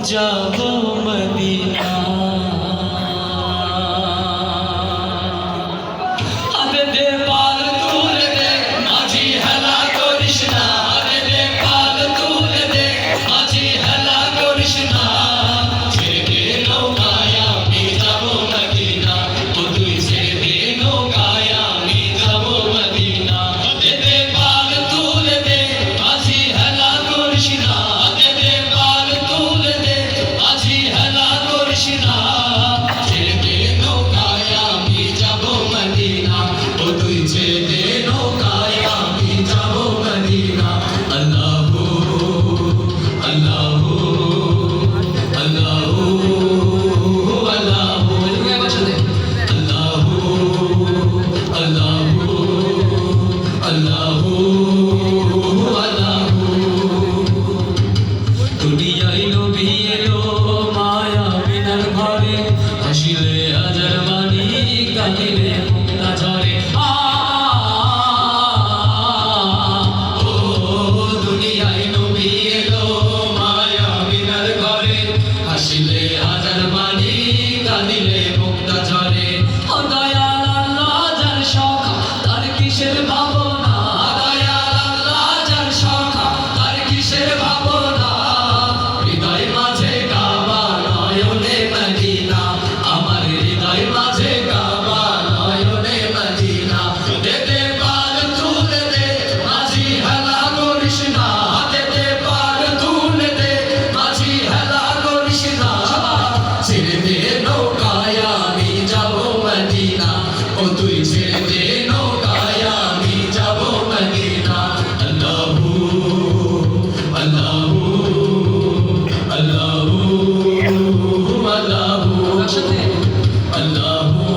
যাবো মদিনা। হাতে দে পাল তুলে দে মাঝি হেলা করিস না, হাতে দে পাল তুলে দে মাঝি হেলা করিস না। ছেড়ে দে নৌকায় আমি যাবো মদিনা, ও তুই ছেড়ে দে নৌকায় আমি যাবো মদিনা। হাতে দে পাল তুলে দে মাঝি হেলা করিস না, হাতে দে পাল তুলে দে মাঝি হেলা করিস না। ছেড়ে দে নৌকায় আমি যাবো মদিনা, ও তুই ছেড়ে দে নৌকায় আমি যাবো মদিনা। আল্লাহু আল্লাহু আল্লাহু আল্লাহু আল্লাহু আল্লাহু আল্লাহু আল্লাহু। দুনিয়ায় নবী এলো মায়া বিনার ঘরে, হাসিলে হাজার বাণী কাঁদিলে মুক্তা ঝরে। ও দুনিয়ায় নবী এলো মায়া বিনার ঘরে, হাসিলে হাজার বাণী কাঁদিলে মুক্তা ঝরে। ও দয়াল আল্লাহ যার সখা তার কিসের ভাবনা, দয়াল আল্লাহ যার সখা তার কিসের ভাবনা। হৃদয় মাঝে কাবা নয়নে মদিনা, আমার হৃদয় মাঝে কাবা নয়নে মদিনা। দে দে পাল তুলে দে মাঝি হেলা করিস না, হাতে দে পাল তুলে দে মাঝি হেলা করিস না। ছেড়ে দে নৌকায় আমি যাবো মদিনা, ও তুই ছেড়ে দে নৌকায় আমি যাবো মদিনা। আল্লাহু আল্লাহু আল্লাহু আল্লাহু আল্লাহু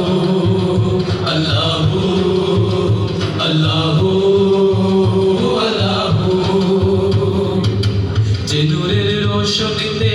আল্লাহু আল্লাহু আল্লাহু। যে নূরের রোশনীতে